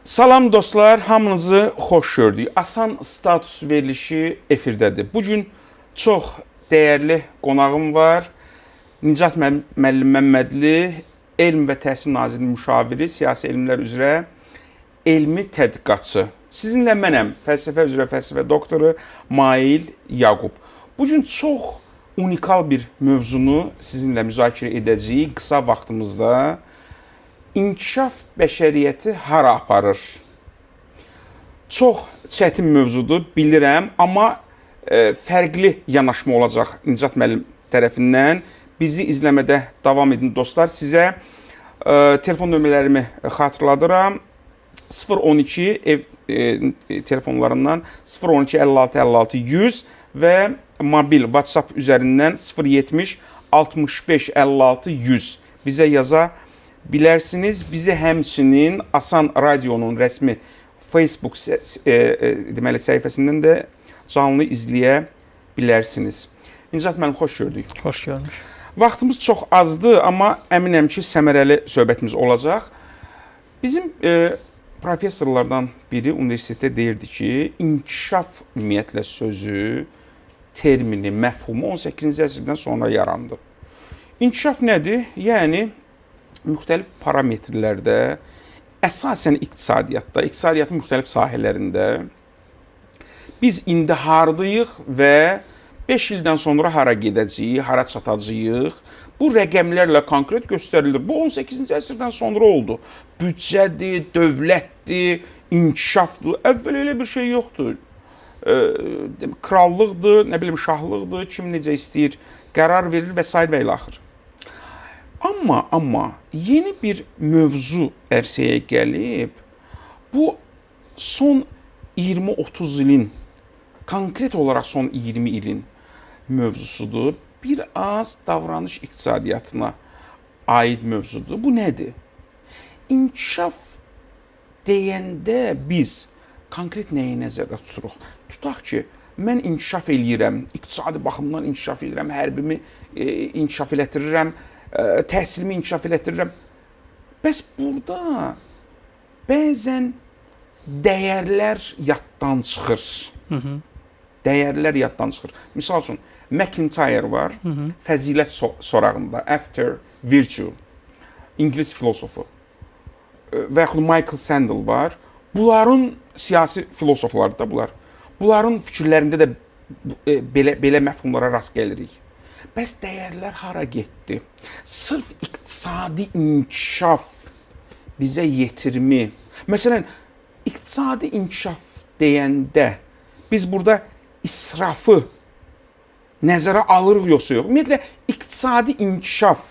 Salam dostlar, hamınızı xoş gördük. Asan status verilişi efirdədir. Bugün çox dəyərli qonağım var. Nicat müəllim Məmmədli, Elm və Təhsil Nazirinin müşaviri, siyasi elmlər üzrə elmi tədqiqatçı. Sizinlə mənəm, fəlsəfə üzrə fəlsəfə doktoru Mail Yaqub. Bugün çox unikal bir mövzunu sizinlə müzakirə edəcəyik qısa vaxtımızda. İnkişaf bəşəriyyəti hara aparır? Çox çətin mövzudur, bilirəm, amma fərqli yanaşma olacaq Nicat müəllim tərəfindən. Bizi izləmədə davam edin dostlar. Sizə telefon nömrələrimi xatırladıram. 012 ev telefonlarından 012 56 56 100 və mobil WhatsApp üzərindən 070 65 56 100 bizə yaza bilərsiniz. Bizi həmçinin Asan Radionun rəsmi Facebook deməli səhifəsindən də canlı izləyə bilərsiniz. Nicat müəllim, xoş gördük. Xoş gördük. Vaxtımız çox azdır, amma əminəm ki, səmərəli söhbətimiz olacaq. Bizim professorlardan biri universitetdə deyirdi ki, inkişaf ümumiyyətlə sözü, termini, məfhumu 18-ci əsrdən sonra yarandı. İnkişaf nədir? Yəni, müxtəlif parametrlərdə, əsasən iqtisadiyyatda, iqtisadiyyatın müxtəlif sahələrində biz indi hardayıq və 5 ildən sonra hara gedəcəyik, hara çatacağıq. Bu rəqəmlərlə konkret göstərilir. Bu 18-ci əsrdən sonra oldu. Büdcədir, dövlətdir, inkişafdır. Əvvəl elə bir şey yoxdur. Krallıqdır, nə bilim, şahlıqdır, kim necə istəyir, qərar verir və s. və ilə axır. Amma yeni bir mövzu ərsəyə gəlib, bu son 20-30 ilin, konkret olaraq son 20 ilin mövzusudur. Bir az davranış iqtisadiyyatına aid mövzudur. Bu nədir? İnkişaf deyəndə biz konkret nəyi nəzərdə tuturuq? Tutaq ki, mən inkişaf eləyirəm, iqtisadi baxımdan inkişaf eləyirəm, hərbimi inkişaf elətdirirəm, təhsilimi inkişaf elətdirirəm. Bəs burada bəzən dəyərlər yaddan çıxır. Dəyərlər yaddan çıxır. Misal üçün, McIntyre var, fəzilət sorağında, After Virtue, İngilis filosofu və yaxud Michael Sandel var. Bunların siyasi filosofları da bunlar. Bunların fikirlərində də belə məfhumlara rast gəlirik. Bəs dəyərlər hara getdi? Sırf iqtisadi inkişaf bizə yetirmi? Məsələn, iqtisadi inkişaf deyəndə biz burada israfı nəzərə alırıq yoxsa yox? Ümumiyyətlə, iqtisadi inkişaf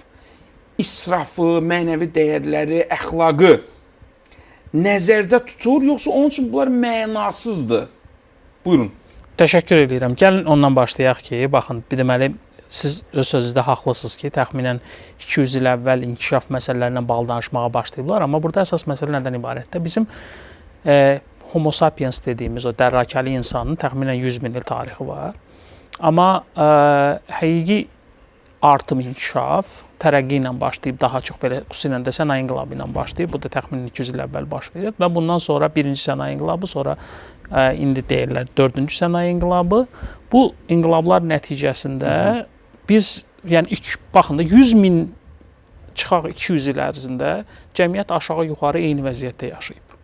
israfı, mənəvi dəyərləri, əxlaqı nəzərdə tutur, yoxsa onun üçün bunlar mənasızdır? Buyurun. Təşəkkür edirəm. Gəlin ondan başlayaq ki, baxın, bir deməli, siz öz sözünüzdə haqlısınız ki, təxminən 200 il əvvəl inkişaf məsələlərindən bağlı danışmağa başlayıblar, amma burada əsas məsələ nədən ibarətdir? Bizim Homo sapiens dediyimiz o dərrakəli insanın təxminən 100 min il tarixi var. Amma həqiqi artım inkişaf tərəqqi ilə başlayıb, daha çox belə xüsusilə də sənaye inqilabı ilə başlayıb, bu da təxminən 200 il əvvəl baş verir və bundan sonra birinci sənaye inqilabı, sonra indi deyirlər 4-cü sənaye inqilabı. Bu inqilablar nəticəsində biz, yəni ilk baxın da 100 min çıxaq 200 il ərzində cəmiyyət aşağı-yuxarı eyni vəziyyətdə yaşayıb.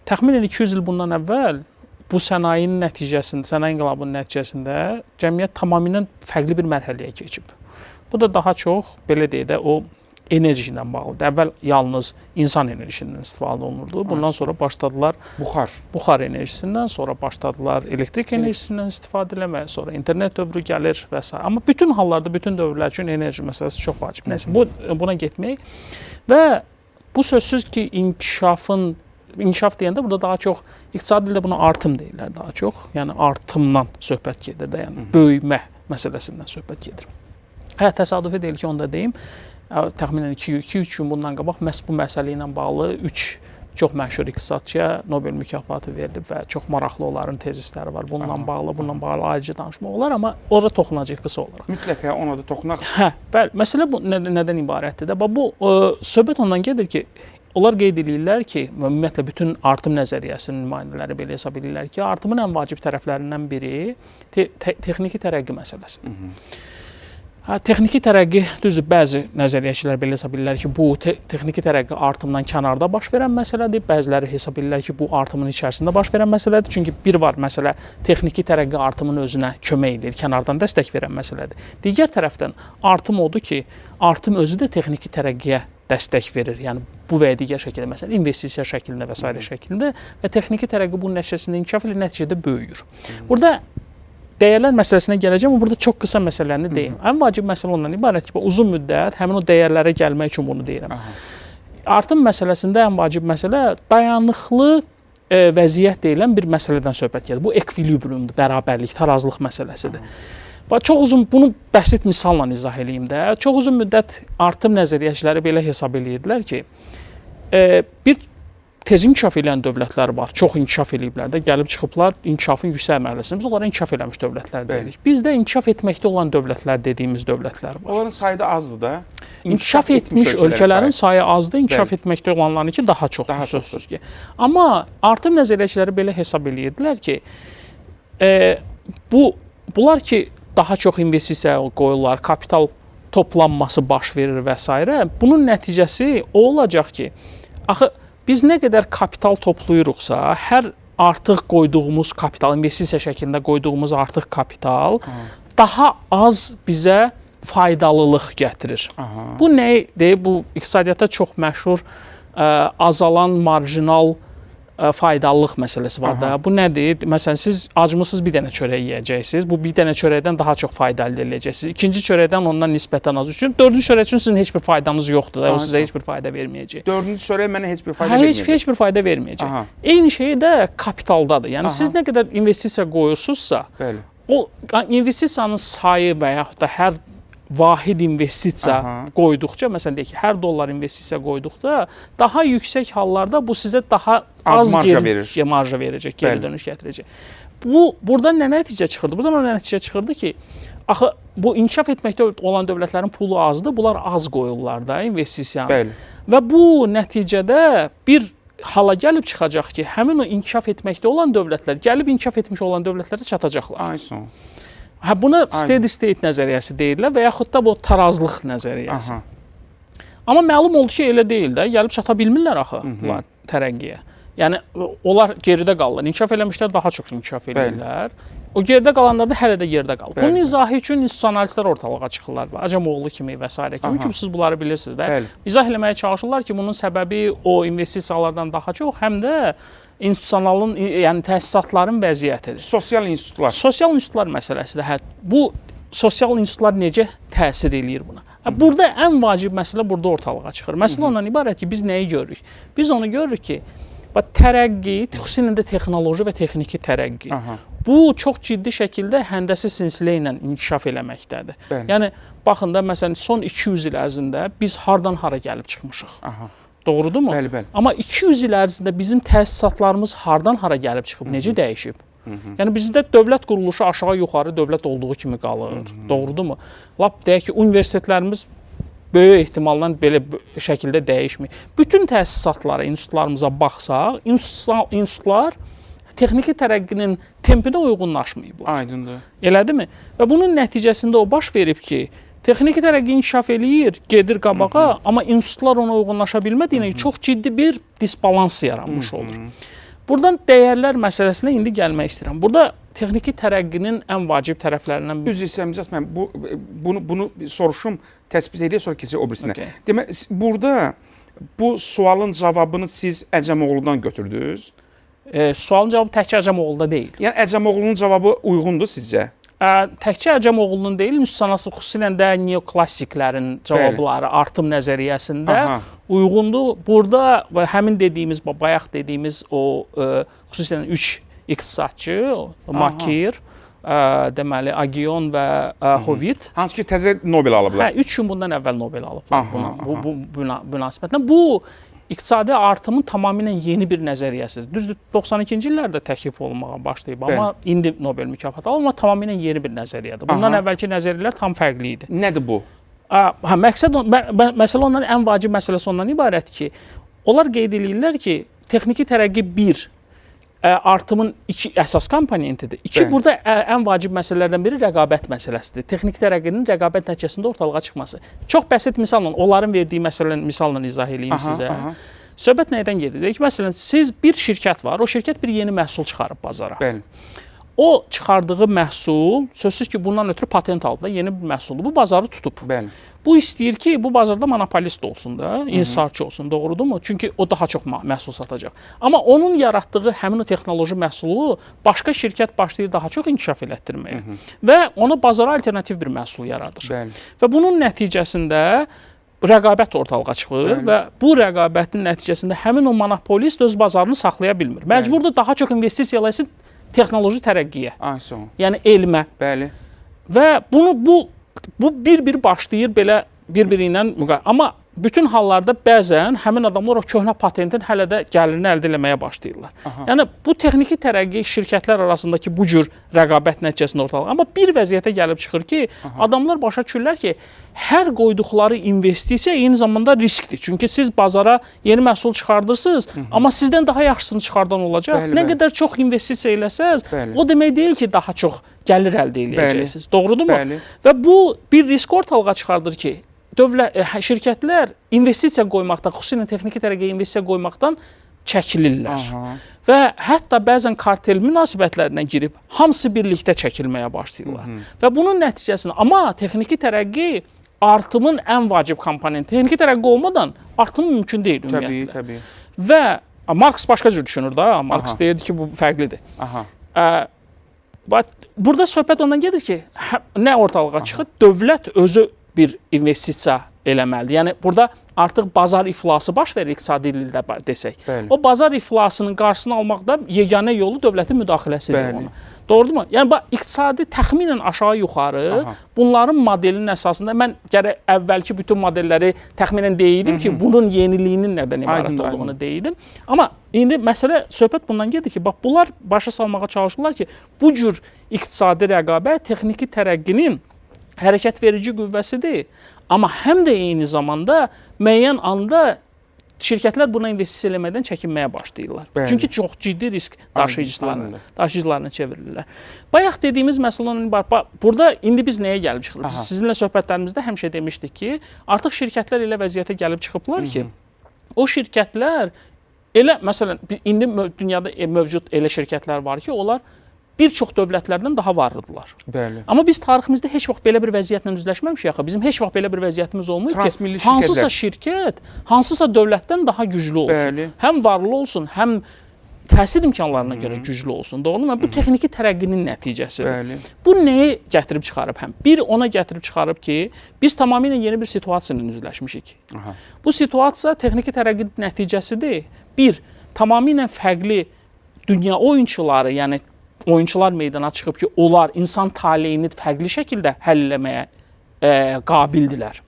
Təxminən 200 il bundan əvvəl bu sənayenin nəticəsində, sənaye inqilabının nəticəsində cəmiyyət tamamilə fərqli bir mərhələyə keçib. Bu da daha çox, belə deyək də, o enerji ilə bağlıdır. Əvvəl yalnız insan enerjisindən istifadə olunurdu. Bundan sonra başladılar buxar enerjisindən, sonra başladılar elektrik enerjisindən istifadə eləməyə, sonra internet dövrü gəlir və s. Amma bütün hallarda, bütün dövrlər üçün enerji məsələsi çox vacib. Nəsə, buna getmək və bu sözsüz ki, İnkişaf deyəndə burada daha çox, iqtisadi dildə buna artım deyirlər daha çox. Yəni artımdan söhbət gedir də, yəni böyümə məsələsindən söhbət gedir. Təsadüfi deyil ki, onu da deyim, təxminən 2-3 gün bundan qabaq məhz bu məsələ ilə bağlı 3 çox məşhur iqtisadçıya Nobel mükafatı verilib və çox maraqlı onların tezisləri var. Bununla bağlı ayrıca danışmaq olar, amma orada toxunacaq qısa olaraq. Mütləq ona da toxunaq. Bəli, məsələ bu nədən ibarətdir də? Bu söhbət ondan gedir ki, onlar qeyd edirlər ki, ümumiyyətlə bütün artım nəzəriyyəsinin nümayəndələri belə hesab edirlər ki, artımın ən vacib tərəflərindən biri texniki tərəqqi məsələsidir. Texniki tərəqqi, düzdür, bəzi nəzəriyyəçilər belə hesab edirlər ki, bu texniki tərəqqi artımdan kənarda baş verən məsələdir. Bəziləri hesab edirlər ki, bu artımın içərisində baş verən məsələdir. Çünki bir var məsələ texniki tərəqqi artımın özünə kömək edir, kənardan dəstək verən məsələdir. Digər tərəfdən artım odur ki, artım özü də texniki tərəqqiyə dəstək verir. Yəni bu və ya digər şəkildə, məsələn, investisiya şəklində və s. şəklində və texniki tərəqqi bunun nəticəsində inkişaf edir, nəticədə böyüyür. Burada dəyərlər məsələsinə gələcəm, amma burada çox qısa məsələni deyim. Ən vacib məsələ ondan ibarət ki, uzun müddət həmin o dəyərlərə gəlmək üçün bunu deyirəm. Artım məsələsində ən vacib məsələ dayanıqlı vəziyyət deyilən bir məsələdən söhbət gedir. Bu ekvilibriumdur, bərabərlik, tarazlıq məsələsidir. Çox uzun, bunu bəsit misalla izah edeyim də. Çox uzun müddət artım nəzəriyyəçiləri belə hesab edirdilər ki, bir tez inkişaf edən dövlətlər var, çox inkişaf eləyiblər də, gəlib çıxıblar inkişafın yüksək mərhələsində, biz onlara inkişaf eləmiş dövlətlər deyirik. Bizdə inkişaf etməkdə olan dövlətlər dediyimiz dövlətlər var. Onların sayı da azdır da. İnkişaf etmiş ölkələrin sayı azdır, inkişaf etməkdə olanlarınki daha çoxdur, sözsüz ki. Amma artım nəzəriyyəçiləri belə hesab eləyirdilər ki, bunlar ki, daha çox investisiya qoyurlar, kapital toplanması baş verir və s. Bunun nəticəsi o olacaq ki, axı, biz nə qədər kapital toplayırıqsa, hər artıq qoyduğumuz kapital, investisiya şəklində qoyduğumuz artıq kapital daha az bizə faydalılıq gətirir. Bu nədir? Bu iqtisadiyyatda çox məşhur azalan marjinal faydalılıq məsələsi var da. Bu nədir? Məsələn, siz acmısınız bir dənə çörək yeyəcəksiniz. Bu bir dənə çörəkdən daha çox fayda əldə edəcəksiniz. İkinci çörəkdən ondan nisbətən az üçün. Dördüncü çörək üçün sizin heç bir faydanız yoxdur da. O sizə heç bir fayda verməyəcək. Dördüncü çörək mənə heç bir fayda verməyəcək. Heç bir fayda verməyəcək. Eyni şey də kapitaldadır. Yəni siz nə qədər investisiya qoyursunuzsa, o investisiyanın sayı və yaxud da hər vahid investisiya qoyduqca, məsələn deyək ki, hər dollar investisiya qoyduqda daha yüksək hallarda bu sizə daha az marja verəcək, geri dönüş gətirəcək. Buradan nə nəticə çıxırdı? Buradan o nəticə çıxırdı ki, axı bu inkişaf etməkdə olan dövlətlərin pulu azdır, bunlar az qoyurlar da investisiyanı. Və bu nəticədə bir hala gəlib çıxacaq ki, həmin o inkişaf etməkdə olan dövlətlər gəlib inkişaf etmiş olan dövlətlərə çatacaqlar. Buna steady state nəzəriyyəsi deyirlər və yaxud da bu tarazlıq nəzəriyyəsi. Amma məlum oldu ki, elə deyil də, gəlib çata bilmirlər axı bunlar tərəqqiyə. Yəni, onlar geridə qalırlar. İnkişaf eləmişlər daha çox inkişaf edirlər. O geridə qalanlar da hələ də yerdə qalır. Bunun izahı üçün institusionalistlər ortalığa çıxırlar. Acemoğlu kimi və s. kimi ki, siz bunları bilirsiniz və izah eləməyə çalışırlar ki, bunun səbəbi o investisiyalardan daha çox, həm də institusionalın, yəni təsisatların vəziyyətidir. Sosial institutlar. Sosial institutlar məsələsidir. Bu sosial institutlar necə təsir eləyir buna? Burada ən vacib məsələ burada ortalığa çıxır. Məsələ ondan ibarət ki, biz nəyi görürük? Biz onu görürük ki, tərəqqi, xüsusilə də texnoloji və texniki tərəqqi. Bu çox ciddi şəkildə həndəsi silsilə ilə inkişaf eləməkdədir. Yəni, baxın da, məsələn, son 200 il ərzində biz hardan hara gəlib çıxmışıq. Doğrudurmu? Bəli. Amma 200 il ərzində bizim təsisatlarımız hardan hara gəlib çıxıb, necə dəyişib? Yəni bizdə dövlət quruluşu aşağı-yuxarı dövlət olduğu kimi qalır. Doğrudurmu? Lap deyək ki, universitetlərimiz böyük ehtimalla belə şəkildə dəyişmir. Bütün təsisatlara, institutlarımıza baxsaq, institutlar texniki tərəqqinin tempinə uyğunlaşmayıblar. Aydındır. Elədirmi? Və bunun nəticəsində o baş verib ki, texniki tərəqqi inkişaf eləyir, gedir qabağa, amma institutlar ona uyğunlaşa bilmədiyinə çox ciddi bir disbalans yaranmış olur. Buradan dəyərlər məsələsinə indi gəlmək istəyirəm. Burada texniki tərəqqinin ən vacib tərəflərindən biri. Düz istəyirəm, mən bunu soruşum, təsbit edək, sonra keçək o birisinə. Demək, burada bu sualın cavabını siz Əcəmoğludan götürdünüz? Sualın cavabı təkcə Əcəmoğluda deyil. Yəni Əcəmoğlunun cavabı uyğundur sizcə? Təkcə Əcəmoğlunun deyil, institusionalist xüsusilə də neoklassiklərin cavabları artım nəzəriyyəsində uyğundur. Burada həmin dediyimiz, bayaq dediyimiz o xüsusilə 3 iqtisadçı, Makir, deməli Agion və Hovit. Hansı ki təzə Nobel alıblar. 3 gün bundan əvvəl Nobel alıblar bu münasibətlə. Bu iqtisadi artımın tamamilə yeni bir nəzəriyyəsidir. Düzdür, 92-ci illərdə təklif olunmağa başlayıb, amma indi Nobel mükafatı alır, amma tamamilə yeni bir nəzəriyyədir. Bundan əvvəlki nəzəriyyələr tam fərqli idi. Nədir bu? Məsələ ondan ən vacib məsələsi ondan ibarət ki, onlar qeyd edirlər ki, texniki tərəqqi 1 artımın 2 əsas komponentidir. 2 Bəli. burada ən vacib məsələlərdən biri rəqabət məsələsidir. Texniki tərəqqinin rəqabət nəticəsində ortalığa çıxması. Çox bəsit misalla, onların verdiyi məsələni misalla izah edeyim sizə. Söhbət nədən gedir? Deyək, məsələn, siz bir şirkət var, o şirkət bir yeni məhsul çıxarıb bazara. Bəli. O çıxardığı məhsul, sözsüz ki, bundan ötürü patent aldı da, yeni bir məhsuldur. Bu bazarı tutub. Bəli. Bu istəyir ki, bu bazarda monopolist olsun da, insarçı olsun, doğrudurmu? Çünki o daha çox məhsul satacaq. Amma onun yaratdığı həmin o texnoloji məhsulu başqa şirkət başlayır daha çox inkişaf elətdirməyə və ona bazara alternativ bir məhsul yaradır. Bəli. Və bunun nəticəsində rəqabət ortalığa çıxır və bu rəqabətin nəticəsində həmin o monopolist öz bazarını saxlaya bilmir. Məcburdur daha çox investisiya eləsin texnoloji tərəqqiyə. Yəni elmə. Bəli. Və bu bir-bir başlayır belə bir-biri ilə müqayisə. Amma bütün hallarda bəzən həmin adamlar o köhnə patentin hələ də gəlirini əldə etməyə başlayırlar. Yəni bu texniki tərəqqi şirkətlər arasındakı bu cür rəqabət nəticəsində ortalığa. Amma bir vəziyyətə gəlib çıxır ki, adamlar başa düşürlər ki, hər qoyduqları investisiya eyni zamanda riskdir. Çünki siz bazara yeni məhsul çıxardırsınız, amma sizdən daha yaxşısını çıxardan olacaq. Bəli, nə qədər çox investisiya eləsəz, bəli. o demək deyil ki, daha çox gəlir əldə edəcəksiniz. Doğrudurmu? Bəli. Və bu bir risk ortalığa çıxardır ki, şirkətlər investisiya qoymaqdan, xüsusilə texniki tərəqqəyə investisiya qoymaqdan çəkilirlər. Və hətta bəzən kartel münasibətlərinə girib hamısı birlikdə çəkilməyə başlayırlar. Və bunun nəticəsində, amma texniki tərəqqi artımın ən vacib komponenti. Texniki tərəqqi olmadan artım mümkün deyil ümumiyyətlə. Təbii. Və Marks başqa cür düşünür da. Marks deyirdi ki, bu fərqlidir. Burada söhbət ondan gedir ki, nə ortalığa çıxır? Dövlət özü bir investisiya eləməlidir. Yəni burada artıq bazar iflası baş verir iqtisadi dildə desək. Bəli. O bazar iflasının qarşısını almaqda yeganə yolu dövlətin müdaxiləsidir ona. Doğrudurmu? Yəni bax iqtisadi təxminən aşağı-yuxarı bunların modelinin əsasında mən gərək əvvəlki bütün modelləri təxminən deyildim ki, bunun yeniliyinin nədən ibarət olduğunu deyildim. Amma indi məsələ söhbət bundan gedir ki, bax bunlar başa salmağa çalışırlar ki, bu cür iqtisadi rəqabət texniki tərəqqinin hərəkət verici qüvvəsidir. Amma həm də eyni zamanda müəyyən anda şirkətlər buna investisiya eləmədən çəkinməyə başlayırlar. Bəli. Çünki çox ciddi risk daşıyıcılarına çevirirlər. Bayaq dediyimiz məsələ onun ibarət. Burada indi biz nəyə gəlib çıxırıq? Biz sizinlə söhbətlərimizdə həmişə demişdik ki, artıq şirkətlər elə vəziyyətə gəlib çıxıblar ki, o şirkətlər elə məsələn indi dünyada mövcud elə şirkətlər var ki, onlar bir çox dövlətlərdən daha varlıdırlar. Bəli. Amma biz tariximizdə heç vaxt belə bir vəziyyətlə üzləşməmişik axı. Bizim heç vaxt belə bir vəziyyətimiz olmayıb ki, hansısa şirkət, hansısa dövlətdən daha güclü olsun. Bəli. Həm varlı olsun, həm təsir imkanlarına görə güclü olsun. Doğrudurmu? Bu texniki tərəqqinin nəticəsidir. Bəli. Bu nəyi gətirib çıxarıb? Bir ona gətirib çıxarıb ki, biz tamamilə yeni bir situasiyanın üzləşmişik. Bu situasiya texniki tərəqqinin nəticəsidir. Bir, tamamilə fərqli dünya oyunçuları, yəni oyunçular meydana çıxıb ki, onlar insan taleyini fərqli şəkildə həll eləməyə qabildilər.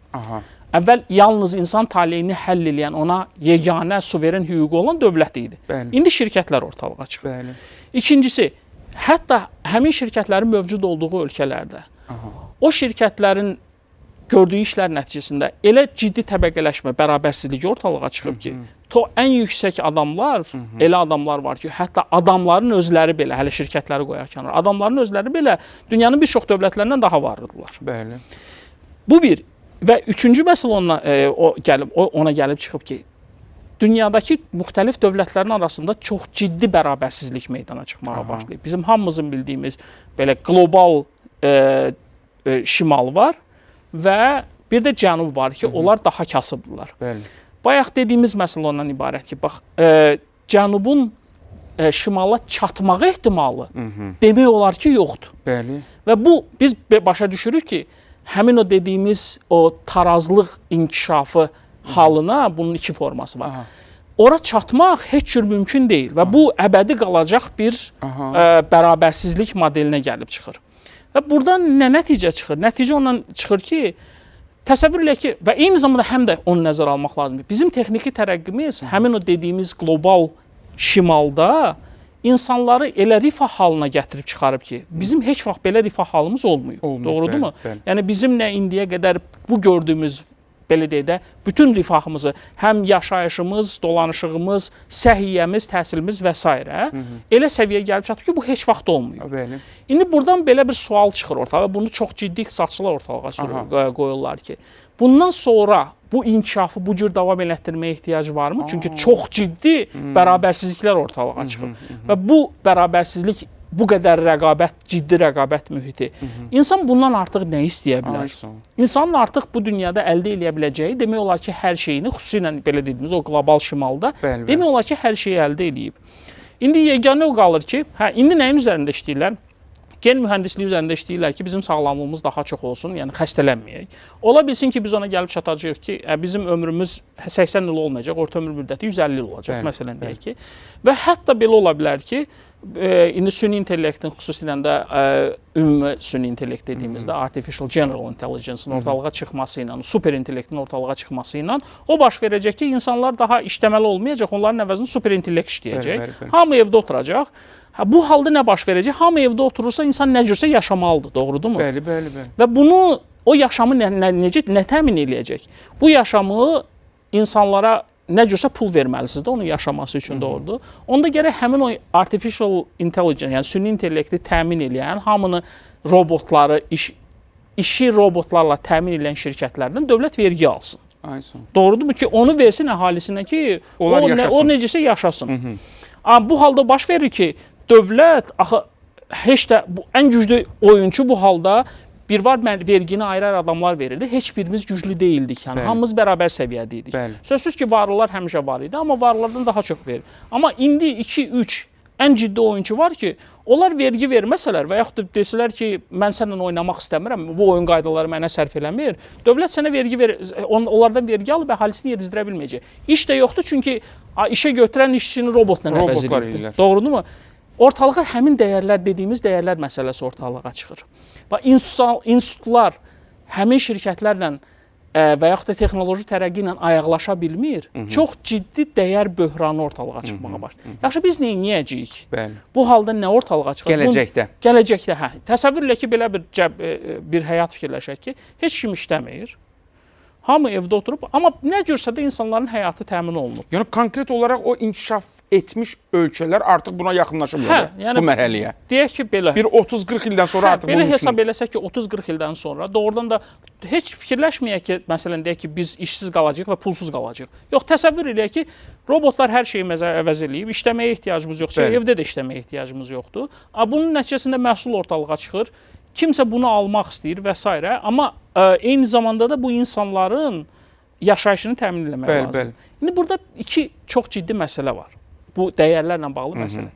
Əvvəl yalnız insan taleyini həll eləyən, ona yeganə suveren hüququ olan dövlət idi. Bəli. İndi şirkətlər ortalığa çıxıb. Bəli. İkincisi, hətta həmin şirkətlərin mövcud olduğu ölkələrdə o şirkətlərin gördüyü işlər nəticəsində elə ciddi təbəqələşmə, bərabərsizlik ortalığa çıxıb ki, ən yüksək adamlar, elə adamlar var ki, hətta adamların özləri belə, hələ şirkətləri qoyaq kənara, adamların özləri belə dünyanın bir çox dövlətlərindən daha varlıdırlar. Bəli. Bu bir. Və üçüncü məsələ ona gəlib çıxıb ki, dünyadakı müxtəlif dövlətlərin arasında çox ciddi bərabərsizlik meydana çıxmağa başlayıb. Bizim hamımızın bildiyimiz belə qlobal şimal var və bir də cənub var ki, onlar daha kasıbdırlar. Bəli. Bayaq dediyimiz məsələ ondan ibarət ki, bax, cənubun şimala çatmağı ehtimalı demək olar ki, yoxdur. Bəli. Və bu, biz başa düşürük ki, həmin o dediyimiz o tarazlıq inkişafı halına bunun iki forması var. Ora çatmaq heç cür mümkün deyil və bu əbədi qalacaq bir bərabərsizlik modelinə gəlib çıxır. Və buradan nə nəticə çıxır? Nəticə ondan çıxır ki, təsəvvür eləyək ki, və eyni zamanda həm də onu nəzərə almaq lazımdır. Bizim texniki tərəqqimiz həmin o dediyimiz qlobal şimalda insanları elə rifah halına gətirib çıxarıb ki, bizim heç vaxt belə rifah halımız olmuyor. Doğrudurmu? Bəli. Yəni bizim nə indiyə qədər bu gördüyümüz belə deyək də, bütün rifahımızı, həm yaşayışımız, dolanışığımız, səhiyyəmiz, təhsilimiz və s. elə səviyyəyə gəlib çatır ki, bu heç vaxt olmuyor. Bəli. İndi buradan belə bir sual çıxır ortağa və bunu çox ciddi iqtisadçılar ortalığa qoyurlar ki, bundan sonra bu inkişafı bu cür davam elətdirməyə ehtiyac varmı? Çünki çox ciddi bərabərsizliklər ortalığa çıxır və bu bərabərsizlik, bu qədər rəqabət, ciddi rəqabət mühiti. İnsan bundan artıq nə istəyə bilər? İnsanın artıq bu dünyada əldə edə biləcəyi demək olar ki, hər şeyini, xüsusilə belə dediyimiz o qlobal şimalda demək olar ki, hər şeyi əldə edib. İndi yeganə o qalır ki, indi nəyin üzərində işləyirlər? Gen mühəndisliyi üzərində işləyirlər ki, bizim sağlamlığımız daha çox olsun, yəni xəstələnməyək. Ola bilsin ki, biz ona gəlib çatacağıq ki, bizim ömrümüz 80 il olmayacaq, orta ömür müddəti 150 il olacaq, məsələn deyək ki. Və hətta belə ola bilər ki, indi süni intellektin, xüsusilə də ümumi süni intellekt dediyimizdə Artificial General Intelligence-in ortalığa çıxması ilə, super intellektin ortalığa çıxması ilə o baş verəcək ki, insanlar daha işləməli olmayacaq, onların əvəzində super intellekt işləyəcək. Hamı evdə oturacaq. Bu halda nə baş verəcək? Hamı evdə oturursa, insan nə cürsə yaşamalıdır, doğrudurmu? Bəli, bəli, bəli. Və bunu, o yaşamı nə təmin eləyəcək? Bu yaşamı insanlara nə cürsə pul verməlisiniz də onun yaşaması üçün, doğrudur. Onda gərək həmin o artificial intelligence, yəni süni intellekti təmin eləyən, hamını robotları, işi robotlarla təmin edən şirkətlərdən dövlət vergi alsın. Doğrudurmu ki, onu versin əhalisinə ki, o necəsə yaşasın. Bu halda baş verir ki, dövlət, axı, heç də ən güclü oyunçu bu halda bir var vergini ayırar adamlar verirdi. Heç birimiz güclü deyildik. Yəni, hamımız bərabər səviyyədə idik. Sözsüz ki, varlılar həmişə var idi, amma varlılardan daha çox verir. Amma indi 2-3 ən ciddi oyunçu var ki, onlar vergi verməsələr və yaxud da desələr ki, mən səninlə oynamaq istəmirəm, bu oyun qaydaları mənə sərf eləmir, dövlət sənə vergi onlardan vergi alıb əhalisini yedizdirə bilməyəcək. İş də yoxdur, çünki işə götürən işçini robotla əvəz edir. Doğrudurmu? Ortalığa həmin dəyərlər dediyimiz dəyərlər məsələsi ortalığa çıxır. Və institutlar həmin şirkətlərlə və yaxud da texnoloji tərəqqi ilə ayaqlaşa bilmir, çox ciddi dəyər böhranı ortalığa çıxmağa başlayır. Yaxşı, biz neyniyəcəyik? Bu halda nə ortalığa çıxır? Gələcəkdə. Gələcəkdə, hə. Təsəvvür elə ki, belə bir həyat fikirləşək ki, heç kim işləmir. Hamı evdə oturub, amma nə cürsə də insanların həyatı təmin olunur. Yəni, konkret olaraq o inkişaf etmiş ölkələr artıq buna yaxınlaşırlar bu mərhələyə. Deyək ki, belə. Bir 30-40 ildən sonra artıq bunun üçün. Belə hesab eləsək ki, 30-40 ildən sonra doğrudan da heç fikirləşməyək ki, məsələn, deyək ki, biz işsiz qalacaq və pulsuz qalacaq. Yox, təsəvvür eləyək ki, robotlar hər şeyi əvəz eləyib, işləməyə ehtiyacımız yoxdur, evdə də işləməyə ehtiyacımız yoxdur. Bunun nəticəsində məhsul ortalığa çıxır. Kimsə bunu almaq istəyir və s. Amma eyni zamanda da bu insanların yaşayışını təmin etmək lazım. İndi burada iki çox ciddi məsələ var. Bu dəyərlərlə bağlı məsələ.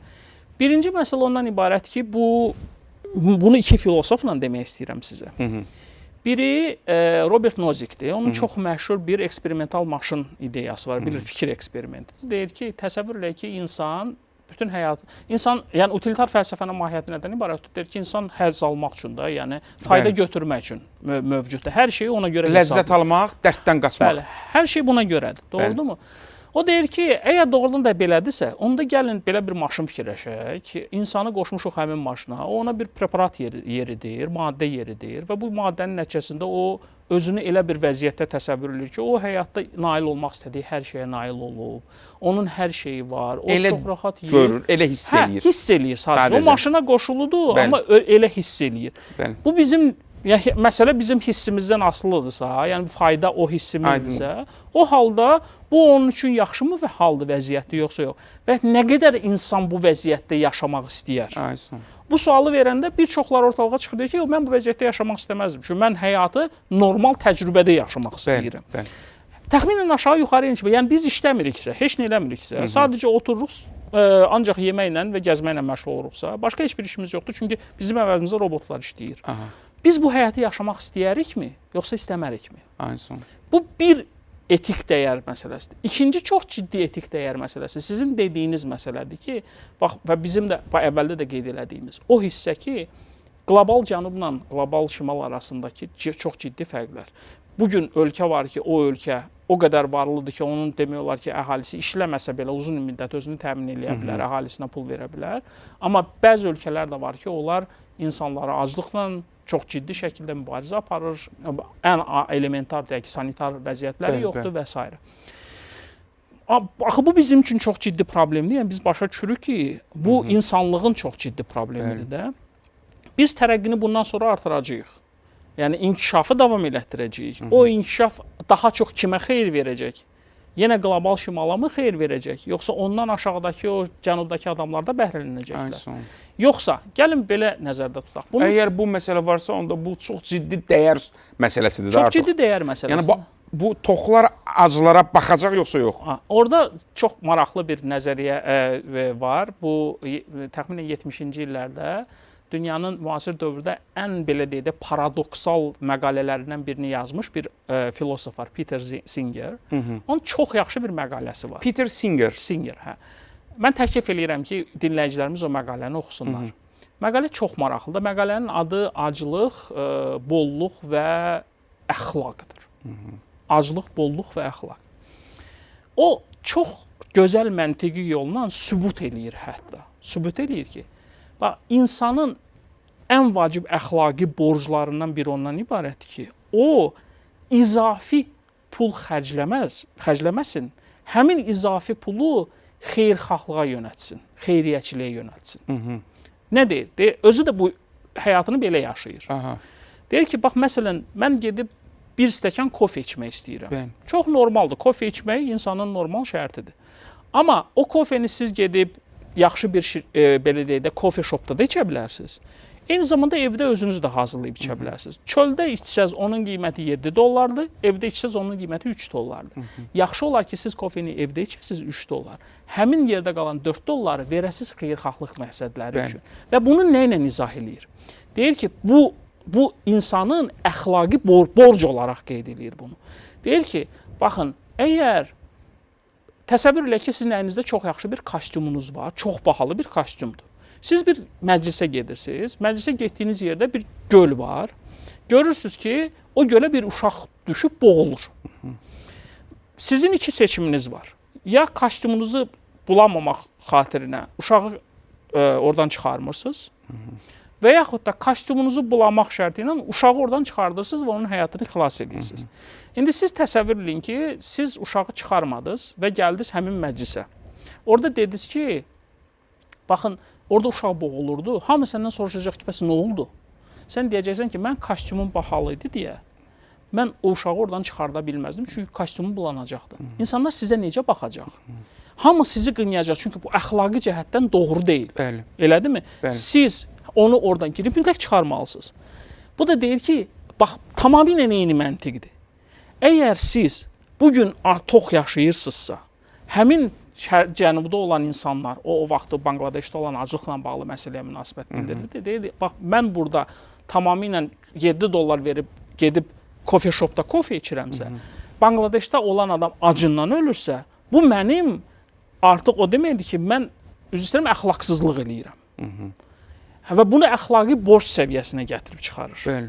Birinci məsələ ondan ibarət ki, bunu iki filosofla demək istəyirəm sizə. Biri Robert Nozikdir. Onun çox məşhur bir eksperimental maşın ideyası var, bir fikir eksperimenti. Deyir ki, təsəvvür edək ki, bütün həyat, yəni utilitar fəlsəfənin mahiyyəti nədən ibarət? Deyir ki, insan həzz almaq üçün də, yəni fayda götürmək üçün mövcuddur. Hər şey ona görə hesabdır. Ləzzət almaq, dərddən qaçmaq. Bəli, hər şey buna görədir. Doğrudurmu? O deyir ki, əgər doğrudan da belədirsə, onda gəlin belə bir maşın fikirləşək ki, insanı qoşmuşuq həmin maşına, o ona bir preparat yeridir, maddə yeridir və bu maddənin nəticəsində o özünü elə bir vəziyyətdə təsəvvür edir ki, o həyatda nail olmaq istədiyi hər şeyə nail olub, onun hər şeyi var, o çox rahat yeyir. Görür, elə hiss eləyir. Hiss eləyir sadəcə. O maşına qoşuludur, amma elə hiss eləyir. Bu bizim, məsələ bizim hissimizdən asılıdırsa, yəni fayda o hissimizdirsə, o halda bu onun üçün yaxşımı və haldır vəziyyətdir, yoxsa yox? Və nə qədər insan bu vəziyyətdə yaşamaq istəyər? Bu sualı verəndə bir çoxlar ortalığa çıxır, deyir ki, mən bu vəziyyətdə yaşamaq istəməzdim. Çünki mən həyatı normal təcrübədə yaşamaq istəyirəm. Təxminən aşağı-yuxarı enişmə, yəni biz işləmiriksə, heç nə eləmiriksə, sadəcə otururuq, ancaq yeməklə və gəzməklə məşğul oluruqsa, başqa heç bir işimiz yoxdur, çünki bizim əvəzimizdə robotlar işləyir. Biz bu həyatı yaşamaq istəyərikmi, yoxsa istəmərikmi? Bu bir etik dəyər məsələsidir. İkinci çox ciddi etik dəyər məsələsi sizin dediyiniz məsələdir ki, bax və bizim də əvvəldə də qeyd elədiyimiz o hissə ki, qlobal cənubla qlobal şimal arasındakı çox ciddi fərqlər. Bugün ölkə var ki, o ölkə o qədər varlıdır ki, onun demək olar ki, əhalisi işləməsə belə uzun müddət özünü təmin edə bilər, əhalisinə pul verə bilər. Amma bəzi ölkələr də var ki, onlar insanları aclıqla, çox ciddi şəkildə mübarizə aparır. Ən elementar deyək ki, sanitar vəziyyətləri yoxdur və s. Axı bu bizim üçün çox ciddi problemdir. Yəni biz başa düşürük ki, bu insanlığın çox ciddi problemidir də. Biz tərəqqini bundan sonra artıracağıq. Yəni inkişafı davam elətdirəcəyik. O inkişaf daha çox kimə xeyir verəcək? Yenə qlobal şimala mı xeyir verəcək? Yoxsa ondan aşağıdakı o cənubdakı adamlar da bəhrələnəcəklər? Yoxsa gəlin belə nəzərdə tutaq. Əgər bu məsələ varsa, onda bu çox ciddi dəyər məsələsidir. Çox ciddi dəyər məsələsidir. Yəni bu toxlar acılara baxacaq yoxsa yox? Orada çox maraqlı bir nəzəriyyə var. Bu təxminən 70-ci illərdə dünyanın müasir dövrdə ən belə deyək də paradoksal məqalələrindən birini yazmış bir filosof var, Peter Singer. Onun çox yaxşı bir məqaləsi var. Peter Singer. Singer, hə. Mən təklif eləyirəm ki, dinləyicilərimiz o məqaləni oxusunlar. Məqalə çox maraqlıdır. Məqalənin adı aclıq, bolluq və əxlaqdır. Aclıq, bolluq və əxlaq. O çox gözəl məntiqi yolla sübut eləyir hətta. Sübut eləyir ki, insanın ən vacib əxlaqi borclarından biri ondan ibarətdir ki, o izafi pul xərcləməsin, həmin izafi pulu xeyirxahlığa yönəltsin, xeyriyyəçiliyə yönəltsin. Nə deyir? Deyir, özü də bu həyatını belə yaşayır. Deyir ki, bax məsələn, mən gedib bir stəkan kofe içmək istəyirəm. Çox normaldır. Kofe içmək insanın normal şərtidir. Amma o kofeni siz gedib yaxşı bir belə deyək də kofe shopda da içə bilərsiniz. Eyni zamanda evdə özünüz də hazırlayıb içə bilərsiniz. Çöldə içsəz onun qiyməti $7, evdə içsəz onun qiyməti $3. Yaxşı olar ki, siz kofeni evdə içəsiniz $3. Həmin yerdə qalan $4 verəsiz xeyirxahlıq məqsədləri üçün. Və bunu nə ilə izah eləyir? Deyir ki, bu insanın əxlaqi borc olaraq qeyd eləyir bunu. Deyir ki, baxın, əgər təsəvvür elə ki, sizin əlinizdə çox yaxşı bir kostyumunuz var, çox bahalı bir kostyumdur. Siz bir məclisə gedirsiniz, məclisə getdiyiniz yerdə bir göl var. Görürsünüz ki, o gölə bir uşaq düşüb boğulur. Sizin iki seçiminiz var. Ya kostyumunuzu bulamamaq xatirinə uşağı oradan çıxarmırsınız və yaxud da kostyumunuzu bulamaq şərti ilə uşağı oradan çıxardırsınız və onun həyatını xilas edirsiniz. İndi siz təsəvvür edin ki, siz uşağı çıxarmadınız və gəldiniz həmin məclisə. Orada dediniz ki, baxın, orada uşaq boğulurdu. Hamı səndən soruşacaq ki, bəs nə oldu? Sən deyəcəksən ki, mən kostyumum bahalı idi deyə mən o uşağı oradan çıxarda bilməzdim, çünki kostyumum bulanacaqdı. İnsanlar sizə necə baxacaq? Hamı sizi qınayacaq, çünki bu əxlaqi cəhətdən doğru deyil. Elədirmi? Siz onu oradan girib mütləq çıxarmalısınız. Bu da deyir ki, bax, tamamilə eyni məntiqdir. Əgər siz bugün tox yaşayırsınızsa, həmin cənubda olan insanlar, o vaxtı Banqladeşdə olan acılıqla bağlı məsələyə münasibət bildirirdi. Deyir, bax, mən burada tamamilə $7 verib gedib kofe shopda kofe içirəmsə, Banqladeşdə olan adam acından ölürsə, bu mənim artıq o deməkdir ki, mən üzr istəyirəm, əxlaqsızlıq eləyirəm. Və bunu əxlaqi borc səviyyəsinə gətirib çıxarır.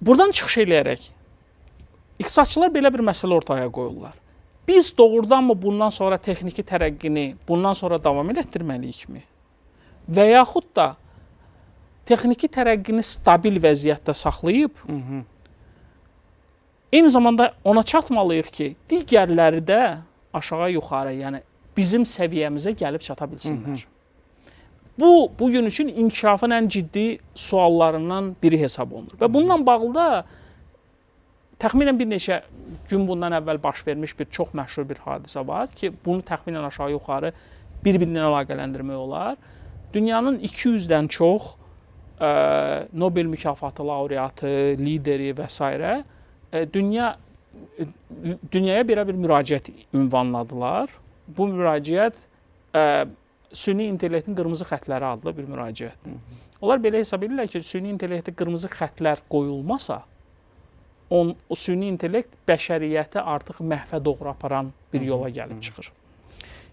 Buradan çıxış eləyərək, iqtisadçılar belə bir məsələ ortaya qoyurlar. Biz doğrudanmı bundan sonra texniki tərəqqini bundan sonra davam elətdirməliyikmi? Və yaxud da texniki tərəqqini stabil vəziyyətdə saxlayıb, eyni zamanda ona çatmalıyıq ki, digərləri də aşağı-yuxarı, yəni bizim səviyyəmizə gəlib çata bilsinlər. Bu, bugün üçün inkişafın ən ciddi suallarından biri hesab olunur. Və bununla bağlı da təxminən bir neçə gün bundan əvvəl baş vermiş bir çox məşhur bir hadisə var ki, bunu təxminən aşağı-yuxarı bir-birinə əlaqələndirmək olar. Dünyanın 200-dən çox Nobel mükafatı laureatı, lideri və s. Dünyaya belə bir müraciət ünvanladılar. Bu müraciət süni intellektin qırmızı xətləri adlı bir müraciətdir. Onlar belə hesab edirlər ki, süni intellektə qırmızı xətlər qoyulmasa, o süni intellekt bəşəriyyəti artıq məhvə doğru aparan bir yola gəlib çıxır.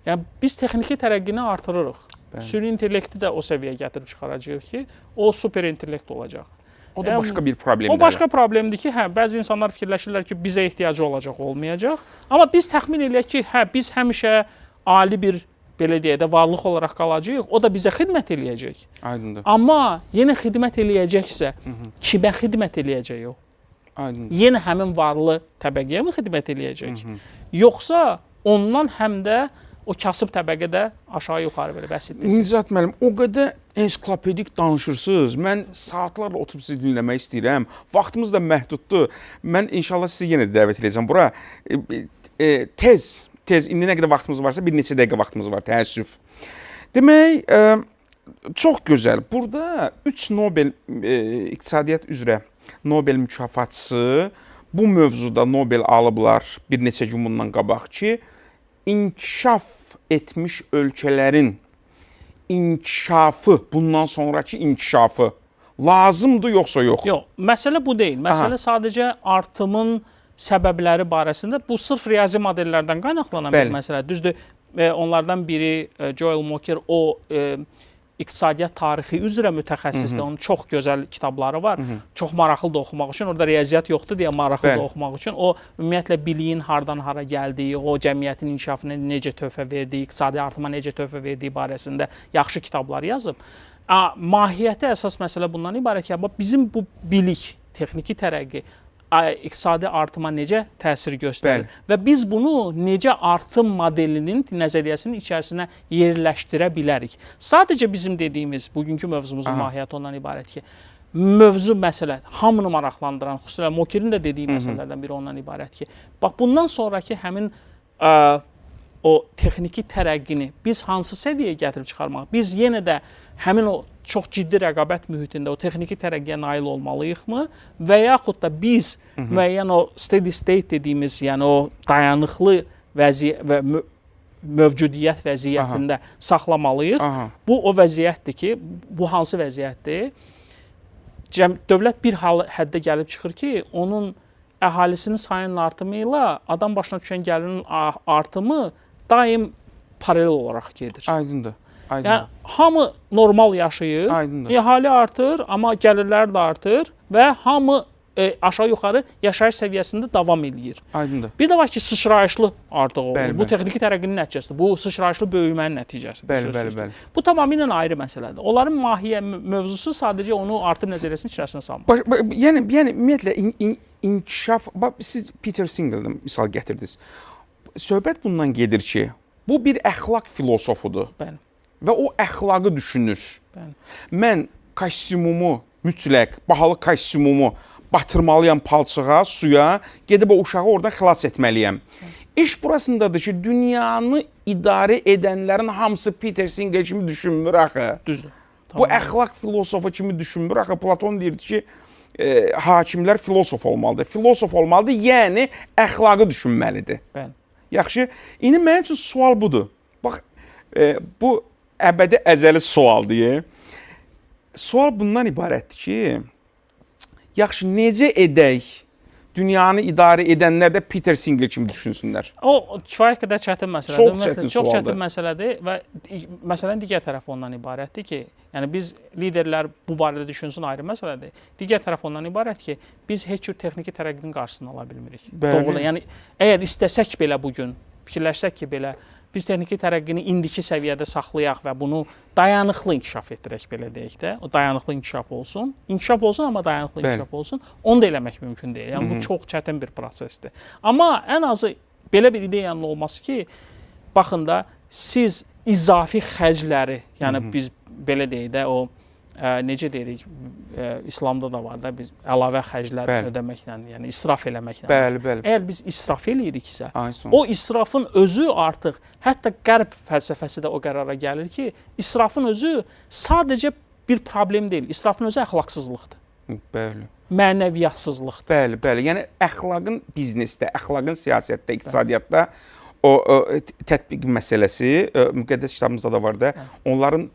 Yəni, biz texniki tərəqqini artırırıq. Süni intellekti də o səviyyəyə gətirib çıxaracağıq ki, o super intellekt olacaq. O da başqa bir problemdir. O başqa problemdir ki, bəzi insanlar fikirləşirlər ki, bizə ehtiyacı olacaq, olmayacaq. Amma biz təxmin eləyək ki, biz həmişə ali bir belə deyək də varlıq olaraq qalacağıq, o da bizə xidmət eləyəcək. Aydındır. Amma yenə xidmət eləyəcəksə, kimə xidmət eləyəcək o? Aydındır. Yenə həmin varlı təbəqəyə mi xidmət eləyəcək? Yoxsa ondan həm də o kasıb təbəqə də aşağı-yuxarı belə bəsit. Nicat müəllim, o qədər ensiklopedik danışırsınız. Mən saatlarla oturub sizi dinləmək istəyirəm. Vaxtımız da məhduddur. Mən inşallah sizi yenə də dəvət edəcəm bura. Tez, indi nə qədər vaxtımız varsa, bir neçə dəqiqə vaxtımız var, təəssüf. Demək, çox gözəl. Burada 3 Nobel iqtisadiyyat üzrə Nobel mükafatçısı bu mövzuda Nobel alıblar bir neçə gün bundan qabaq ki, inkişaf etmiş ölkələrin inkişafı, bundan sonraki inkişafı lazımdır yoxsa yox? Yox, məsələ bu deyil. Məsələ sadəcə artımın səbəbləri barəsində bu sırf riyazi modellərdən qaynaqlanan bir məsələ. Düzdür, onlardan biri Joel Mokyr, o iqtisadiyyat tarixi üzrə mütəxəssisdir. Onun çox gözəl kitabları var. Çox maraqlıdır oxumaq üçün. Orada riyaziyyat yoxdur deyə maraqlıdır oxumaq üçün. O ümumiyyətlə biliyin hardan hara gəldiyi, o cəmiyyətin inkişafına necə töhfə verdiyi, iqtisadi artıma necə töhfə verdiyi barəsində yaxşı kitablar yazıb. Mahiyyəti əsas məsələ bundan ibarət ki, bizim bu bilik, texniki tərəqqi iqtisadi artıma necə təsir göstərir və biz bunu necə artım modelinin nəzəriyyəsinin içərisinə yerləşdirə bilərik. Sadəcə bizim dediyimiz, bugünkü mövzumuzun mahiyyəti ondan ibarət ki, mövzu məsələ, hamını maraqlandıran, xüsusilə Mokirin də dediyi məsələlərdən biri ondan ibarət ki, bax bundan sonraki həmin o texniki tərəqqini biz hansı səviyyəyə gətirib çıxarmaq, biz yenə də həmin o çox ciddi rəqabət mühitində o texniki tərəqqiyə nail olmalıyıqmı və yaxud da biz müəyyən o steady state dediyimiz, yəni o dayanıqlı vəziyyət və mövcudiyyət vəziyyətində saxlamalıyıq. Bu o vəziyyətdir ki, bu hansı vəziyyətdir? Dövlət bir həddə gəlib çıxır ki, onun əhalisinin sayının artımı ilə adam başına düşən gəlinin artımı daim paralel olaraq gedir. Aydındır. Yəni, hamı normal yaşayır, əhali artır, amma gəlirlər də artır və hamı aşağı-yuxarı yaşayış səviyyəsində davam edir. Aydındır. Bir də var ki, sıçrayışlı artıq olur. Bu texniki tərəqqinin nəticəsidir. Bu sıçrayışlı böyümənin nəticəsidir. Bəli. Bu tamamilə ayrı məsələdir. Onların mahiyyə mövzusu sadəcə onu artım nəzəriyyəsinin içərisinə salmaq. Yəni ümumiyyətlə inkişaf, siz Peter Singel'dən misal gətirdiniz. Söhbət bundan gedir ki, bu bir əxlaq filosofudur. Bəli. Və o əxlaqı düşünür. Bəli. Mən kostyumumu, mütləq, bahalı kostyumumu batırmalıyam palçığa, suya, gedib o uşağı oradan xilas etməliyəm. İş burasındadır ki, dünyanı idarə edənlərin hamısı Peter Singer kimi düşünmür axı. Düzdür. Bu əxlaq filosofu kimi düşünmür axı. Platon deyirdi ki, hakimlər filosof olmalıdır. Filosof olmalıdır, yəni əxlaqı düşünməlidir. Bəli. Yaxşı, indi mənim üçün sual budur. Bax, bu əbədi əzəli sualdır. Sual bundan ibarətdir ki, yaxşı, necə edək dünyanı idarə edənlər də Peter Singer kimi düşünsünlər? O kifayət qədər çətin məsələdir. Çox çətin məsələdir və məsələnin digər tərəfi ondan ibarətdir ki, yəni biz liderlər bu barədə düşünsün ayrı məsələdir. Digər tərəf ondan ibarət ki, biz heç cür texniki tərəqqinin qarşısını ala bilmirik. Doğru. Yəni əgər istəsək belə bu gün, fikirləşsək ki, belə biz texniki tərəqqini indiki səviyyədə saxlayaq və bunu dayanıqlı inkişaf etdirək, belə deyək də. O dayanıqlı inkişaf olsun. İnkişaf olsun, amma dayanıqlı inkişaf olsun. Onu da eləmək mümkün deyil. Yəni bu çox çətin bir prosesdir. Amma ən azı belə bir ideyanın olması ki, baxın da siz izafi xərcləri, yəni biz belə deyək də o necə deyirik, İslamda da var da biz əlavə xərclər ödəməklə, yəni israf eləməklə. Bəli. Əgər biz israf eləyiriksə, o israfın özü artıq, hətta qərb fəlsəfəsi də o qərara gəlir ki, israfın özü sadəcə bir problem deyil, israfın özü əxlaqsızlıqdır. Bəli. Mənəviyyatsızlıqdır. Bəli. Yəni əxlaqın biznesdə, əxlaqın siyasətdə, iqtisadiyyatda o tətbiq məsələsi müqəddəs kitabımızda da var da, onların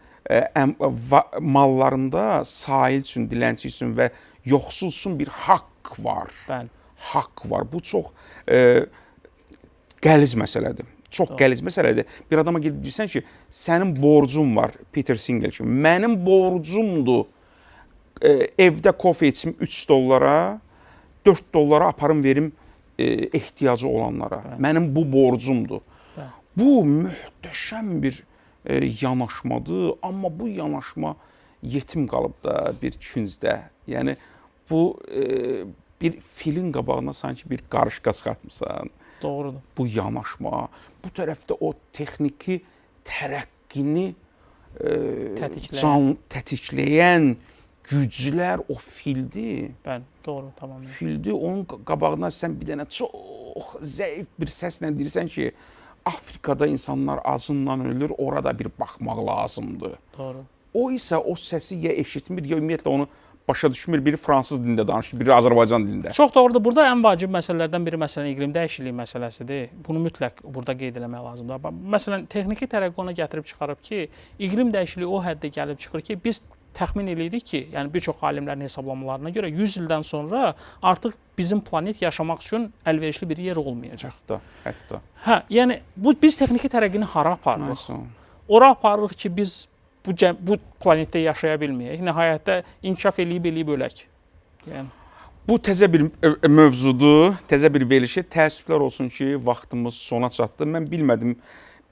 mallarında sahil üçün, dilənçi üçün və yoxsul üçün bir haqq var. Bəli. Haqq var. Bu çox qəliz məsələdir. Çox qəliz məsələdir. Bir adama gedib deyirsən ki, sənin borcun var, Peter Singer kimi. Mənim borcumdur evdə kofe içim $3, $4 aparım verim ehtiyacı olanlara. Bəli. Mənim bu borcumdur. Bəli. Bu möhtəşəm bir yanaşmadır, amma bu yanaşma yetim qalıb da bir küncdə. Yəni bu bir filin qabağına sanki bir qarışqa çıxartmısan. Doğrudur. Bu yanaşma, bu tərəfdə o texniki tərəqqini tətikləyən güclər o fildir. Bəli, doğru, tamamilə. Fildir, onun qabağına sən bir dənə çox zəif bir səslə deyirsən ki, Afrikada insanlar acından ölür, orada bir baxmaq lazımdır. Doğru. O isə o səsi ya eşitmir, ya ümumiyyətlə onu başa düşmür. Biri fransız dilində danışır, biri Azərbaycan dilində. Çox doğrudur. Burada ən vacib məsələlərdən biri məsələn iqlim dəyişikliyi məsələsidir. Bunu mütləq burada qeyd etmək lazımdır. Məsələn, texniki tərəqqi ona gətirib çıxarıb ki, iqlim dəyişikliyi o həddə gəlib çıxır ki, biz təxmin edirik ki, yəni bir çox alimlərin hesablamalarına görə 100 ildən sonra artıq bizim planet yaşamaq üçün əlverişli bir yer olmayacaq. Hətta. Hə, yəni biz texniki tərəqqini hara aparırıq? Ora aparırıq ki, biz bu planetdə yaşaya bilməyək. Nəhayətdə inkişaf eləyib ölək. Yəni bu təzə bir mövzudur, təzə bir verilişi. Təəssüflər olsun ki, vaxtımız sona çatdı. Mən bilmədim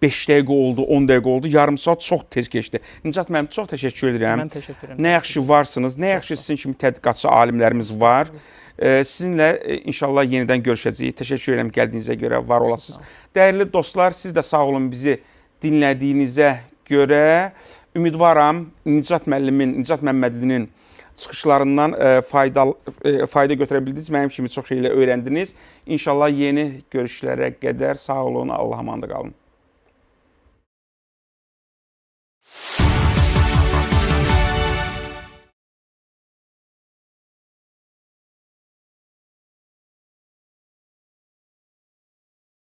5 dəqiqə oldu, 10 dəqiqə oldu. Yarım saat çox tez keçdi. Nicat müəllim, çox təşəkkür edirəm. Mən təşəkkür edirəm. Nə yaxşı varsınız, nə yaxşı sizin kimi tədqiqatçı alimlərimiz var. Sizinlə inşallah yenidən görüşəcəyik. Təşəkkür edirəm gəldiyinizə görə, var olasınız. Dəyərli dostlar, siz də sağ olun bizi dinlədiyinizə görə. Ümidvaram Nicat müəllimin, Nicat Məmmədlinin çıxışlarından fayda götürə bildiniz. Mənim kimi çox şeylə öyrəndiniz. İnşallah yeni görüşlərə qədər sağ olun, Allah'a əmanət qalın.